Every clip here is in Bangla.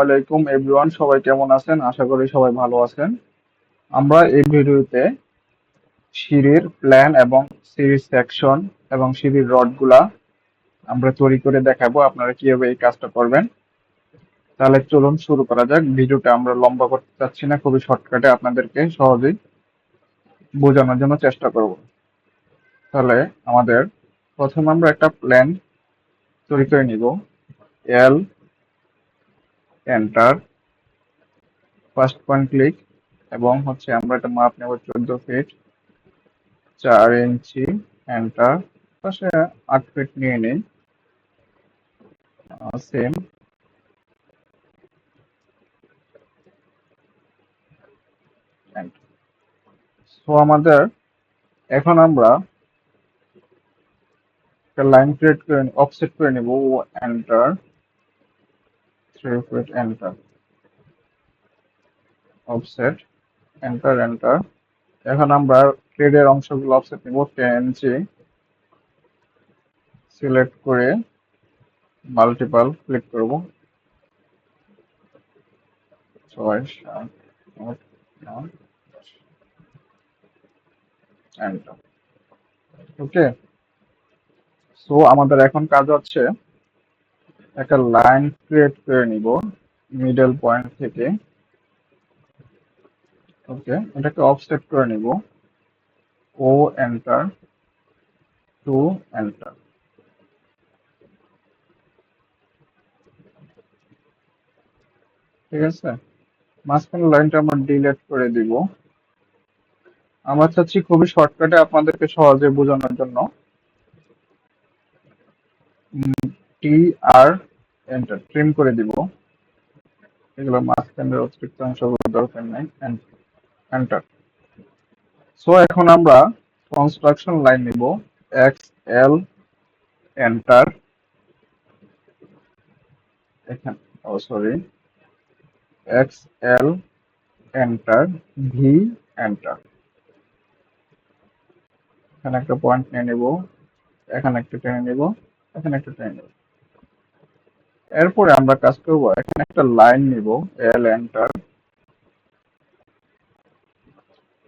আলাইকুম এভরিওয়ান, সবাই কেমন আছেন? আশা করি সবাই ভালো আছেন। আমরা এই ভিডিওতে সিঁড়ির প্ল্যান এবং সিঁড়ির সেকশন এবং সিঁড়ির রডগুলা আমরা তৈরি করে দেখাবো আপনারা কিভাবে এই কাজটা করবেন। তাহলে চলুন শুরু করা যাক। ভিডিওটা আমরা লম্বা করতে চাচ্ছি না, খুবই শর্টকাটে আপনাদেরকে সহজেই বোঝানোর জন্য চেষ্টা করব। তাহলে আমাদের প্রথমে আমরা একটা প্ল্যান তৈরি করে নিব। এল, এন্টার, ফার্স্ট পয়েন্ট ক্লিক, এবং আমরা একটা মাপ নেব 14 ফিট 4 ইঞ্চি, এন্টার। পাশে 8 ফিট নিয়ে নিই, সেম। সো আমাদের এখন আমরা একটা লাইন ক্রিয়েট করে অফসেট করে নিব। Enter, 3 feet, enter, offset, enter, enter. এখন আমরা থ্রেডের অংশগুলো অফসেট নিব 10 ইঞ্চি, সিলেক্ট করে মাল্টিপল ক্লিক করব। 6, 7, 8, 9, এন্টার। ওকে, সো আমাদের এখন কাজ হচ্ছে একটা লাইন ক্রিয়েট করে নিব মিডল পয়েন্ট থেকে। ওকে, এটাকে অফসেট করে নিব। ও, এন্টার, 2, এন্টার। ঠিক আছে, মাঝখানে লাইনটা আমরা ডিলিট করে দিব। আমরা চাচ্ছি খুবই শর্টকাটে আপনাদেরকে সহজে বোঝানোর জন্য। টি আর এন্টার, ট্রিম করে দিব। এগুলো মাঝখানের অতিরিক্ত অংশগুলো দরকার নেই। এন্টার। সো এখন আমরা কনস্ট্রাকশন লাইন নিব। এক্স, এল, এন্টার। এখানে, ও সরি, এক্স, এল, এন্টার, ভি, এন্টার। এখানে একটা পয়েন্ট নিয়ে নিব, এখানে একটা টেনে নিব, এখানে একটা টেনে নিব। এরপরে আমরা কাজ করব, এখানে একটা লাইন নিব। এল, এন্টার।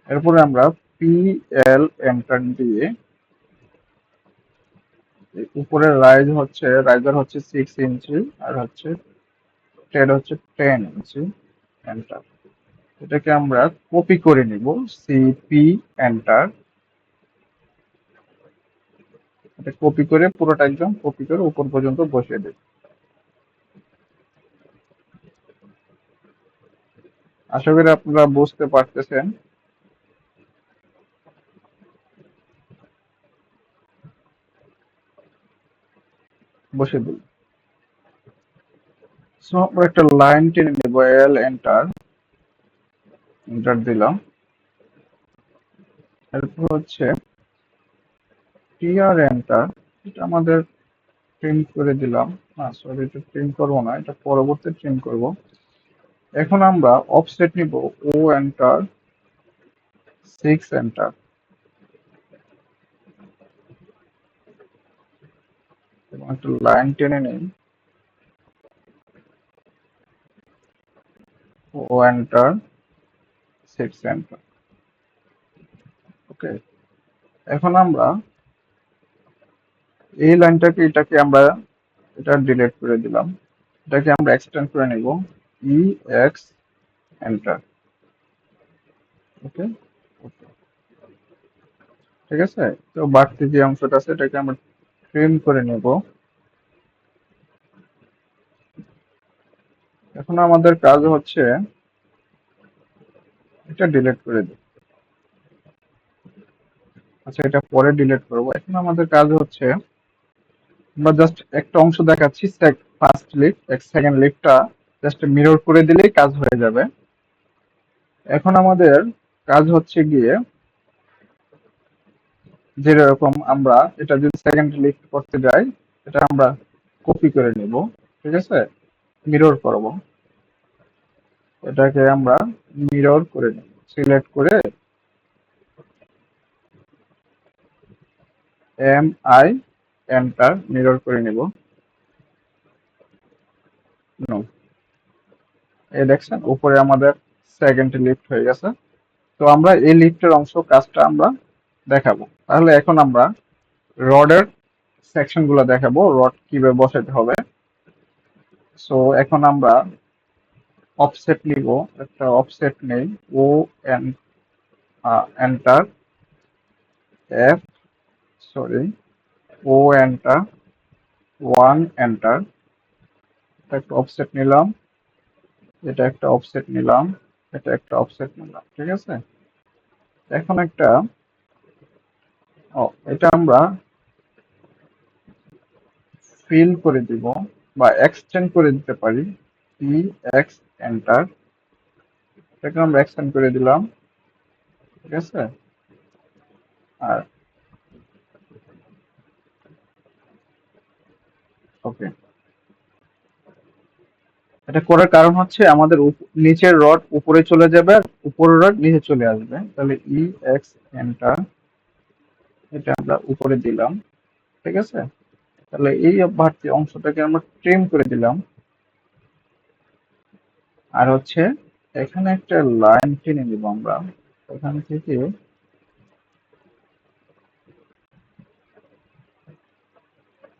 এরপরে আমরা পি, এল, এন্টার দিয়ে উপরের রাইজার হচ্ছে 6 ইঞ্চি, আর টেড হচ্ছে 10 ইঞ্চি, এন্টার। এটাকে আমরা কপি করে নিব। CP, enter. এটা কপি করে পুরোটা একদম কপি করে উপর পর্যন্ত বসিয়ে দেব। আশা করি আপনারা বুঝতে পারতেছেন। বসিয়ে দিই। সো আমরা একটা লাইন টেনে নেব। এল, এন্টার, এন্টার দিলাম। এরপর টি আর এন্টার। এটা আমাদের ট্রিম করে দিলাম। না সরি, এটা ট্রিম করবো না, এটা পরবর্তী ট্রিম করব। এখন আমরা অফসেট নিব। ও, এন্টার, 6, এন্টার, এবং একটা লাইন টেনে নিই। ও, এন্টার, 6, এন্টার। ওকে, এখন আমরা এই লাইনটাকে এটা ডিলিট করে দিলাম। এটাকে আমরা এক্সটেন্ড করে নিব। ই, এক্স, এন্টার। ওকে, ঠিক আছে। তো বাড়তি যে অংশটা আছে এটাকে আমরা ট্রিম করে নেব। এখন আমাদের কাজ হচ্ছে এটা ডিলিট করে দিই। আচ্ছা, এটা পরে ডিলিট করব। এখন আমাদের কাজ হচ্ছে আমরা জাস্ট একটা অংশ দেখাচ্ছি, ফার্স্ট লিফট, সেকেন্ড লিফটটা জাস্ট মিরর করে দিলেই কাজ হয়ে যাবে। এখন আমাদের কাজ হচ্ছে গিয়ে যেরকম আমরা এটা যদি সেকেন্ড লিফট করতে যাই, এটা আমরা কপি করে নিব। ঠিক আছে, মিরর করব। এটাকে আমরা মিরর করে নিব, সিলেক্ট করে এম, আই, এন্টার, মিরর করে নিব। নো, এই দেখছেন উপরে আমাদের সেকেন্ড লিফট হয়ে গেছে। তো আমরা এই লিফটের অংশ কাজটা আমরা দেখাবো। তাহলে এখন আমরা রডের সেকশন গুলো দেখাবো, রড কিভাবে বসাতে হবে। সো এখন আমরা অফসেট নিব, একটা অফসেট নেই, O N enter F sorry O enter 1 enter, একটা অফসেট নিলাম, এটা একটা অফসেট নিলাম, এটা একটা অফসেট নিলাম, ঠিক আছে। এখন একটা এটা আমরা ফিল করে দিব বা এক্সটেন্ড করে দিতে পারি, ই এক্স এন্টার, এটাকে আমরা এক্সটেন্ড করে দিলাম, ঠিক আছে। আর ওকে, এটা করার কারণ হচ্ছে আমাদের নিচের রড উপরে চলে যাবে আর উপরের রড নিচে চলে আসবে। তাহলে ই এক্স এন্টার, এটা আমরা উপরে দিলাম, ঠিক আছে। তাহলে এই বাড়তি অংশটাকে আমরা ট্রিম করে দিলাম। আর হচ্ছে এখানে একটা লাইন টেনে দিব আমরা, এখান থেকে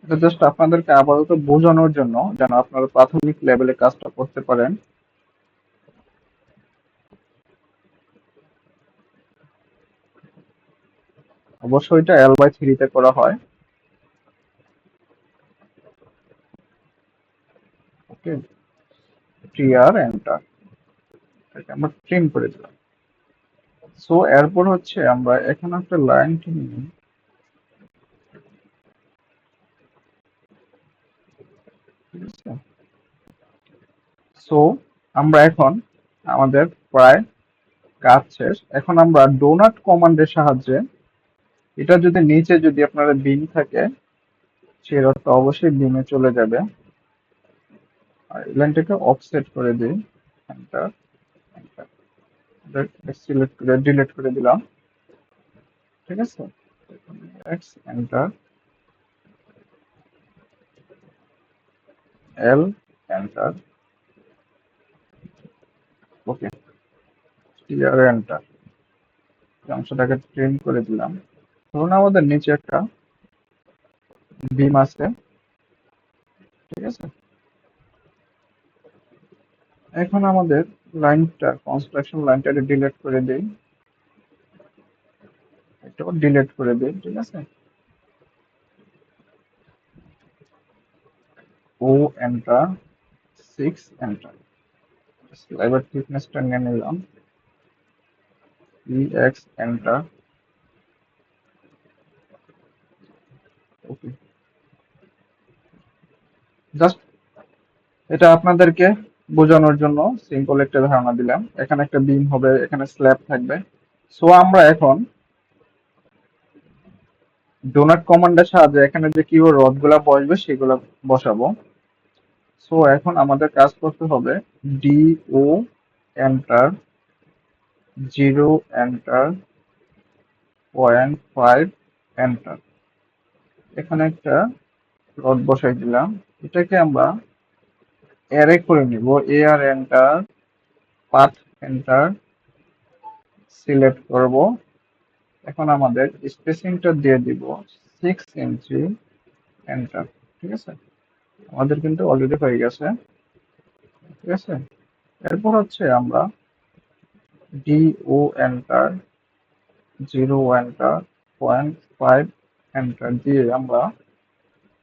এটা জাস্ট আপনাদেরকে আপাতত বোঝানোর জন্য, যেন আপনারা প্রাথমিক লেভেলে কাজটা করতে পারেন। অবশ্যই এটা L/3 তে করা হয়। ওকে, ট্রিয়ার এন্টার, এটা আমরা ট্রিম করে দিলাম। সো এরপর হচ্ছে আমরা এখানে একটা লাইন টেনে নিই, ঠিক আছে। সো আমরা এখন আমাদের প্রায় কাজ শেষ। এখন আমরা ডোনাট কমান্ডের সাহায্যে, এটা যদি নিচে যদি আপনার বিম থাকে সেই রডটা অবশ্যই বিমে চলে যাবে। আর এই লাইনটাকে অফসেট করে দিই, এন্টার এন্টার, সিলেক্ট করে ডিলিট করে দিলাম, ঠিক আছে। এক্স এন্টার, এল এন্টার, ওকে, টিআর এন্টার, অংশটাকে ট্রিম করে দিলাম। ধরুন আমাদের নিচে একটা বিম আছে, ঠিক আছে। এখন আমাদের লাইনটা, কনস্ট্রাকশন লাইনটাকে ডিলিট করে দিই, এটাও ডিলিট করে দিই, ঠিক আছে। ও এন্টার, 6 এন্টার, এবার থিকনেসটা নিয়ে নিলাম, ই এক্স এন্টার, ওকে। জাস্ট এটা আপনাদেরকে বোঝানোর জন্য সিম্পল একটা ধারণা দিলাম। এখানে একটা বিম হবে, এখানে স্ল্যাব থাকবে। সো আমরা এখন ডোনাট কমান্ডের সাহায্যে এখানে যে কিভাবে রড গুলা বসবে সেগুলা বসাবো। সো এখন আমাদের কাজ করতে হবে, ডি ও এন্টার, 0 এন্টার, 0.5 এন্টার, এখানে একটা রড বসাই দিলাম। এটাকে আমরা অ্যারে করে নিব, এ আর এন্টার, পাথ এন্টার, সিলেক্ট করব। এখন আমাদের স্পেসিংটা দিয়ে দিব 6 ইঞ্চি, এন্টার, ঠিক আছে। আমাদের কিন্তু অলরেডি হয়ে গেছে, ঠিক আছে। এরপর হচ্ছে আমরা ডি ও এন্টার, 0 এন্টার, 0.5 এন্টার দিয়ে আমরা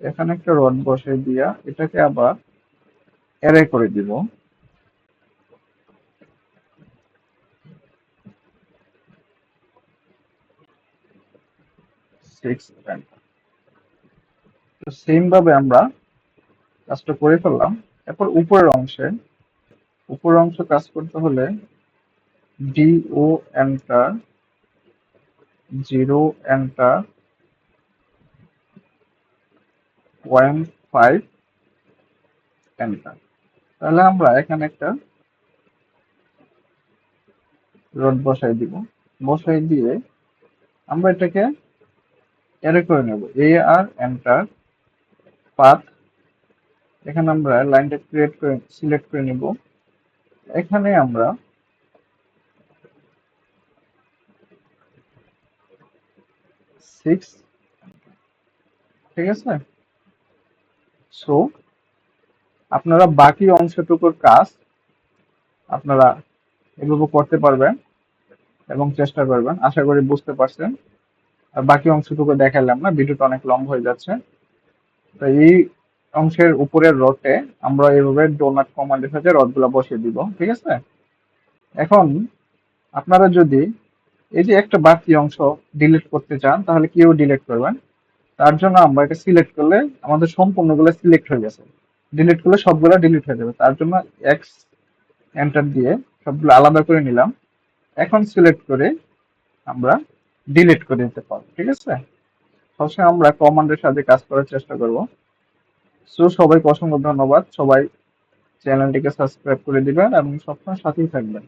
এখানে একটা রড বসে দিয়া এটাকে আবার অ্যারে করে দিব, 6 এন্টার। তো সেম ভাবে আমরা কাজটা করে ফেললাম। এরপর উপরের অংশ কাজ করতে হলে ডি ও এন্টার, 0 এন্টার, 0.5 এন্টার। তাহলে আমরা এখানে একটা রড বসাই দিব, বসাই দিয়ে আমরা এটাকে অ্যারে করে নেব, এ আর এন্টার, পাথ, এখানে আমরা লাইনটা ক্রিয়েট করে সিলেক্ট করে নিব, এখানে আমরা 6, ঠিক আছে। সো আপনারা বাকি অংশটুকুর কাজ আপনারা এভাবে করতে পারবেন এবং চেষ্টা করবেন। আশা করি বুঝতে পারছেন। আর বাকি অংশটুকু দেখালাম না, ভিডিওটা অনেক লং হয়ে যাচ্ছে। তো এই অংশের উপরের রডে আমরা এইভাবে ডোনাট কমান্ডের সাথে রডগুলো বসিয়ে দিব, ঠিক আছে। এখন আপনারা যদি এই যে একটা বাকি অংশ ডিলিট করতে চান তাহলে কিভাবে ডিলিট করবেন? তার জন্য আমরা এটা সিলেক্ট করলে আমাদের সম্পূর্ণগুলো সিলেক্ট হয়ে গেছে। ডিলিট করলে সবগুলো ডিলিট হয়ে যাবে। তার জন্য এক্স এন্টার দিয়ে সবগুলো আলাদা করে নিলাম। এখন সিলেক্ট করে আমরা ডিলিট করে দিতে পারবো, ঠিক আছে। সবসময় আমরা কমান্ডের সাথে কাজ করার চেষ্টা করব। সো সবাইকে অসংখ্য ধন্যবাদ। সবাই চ্যানেলটিকে সাবস্ক্রাইব করে দিবেন এবং সবসময় সাথেই থাকবেন।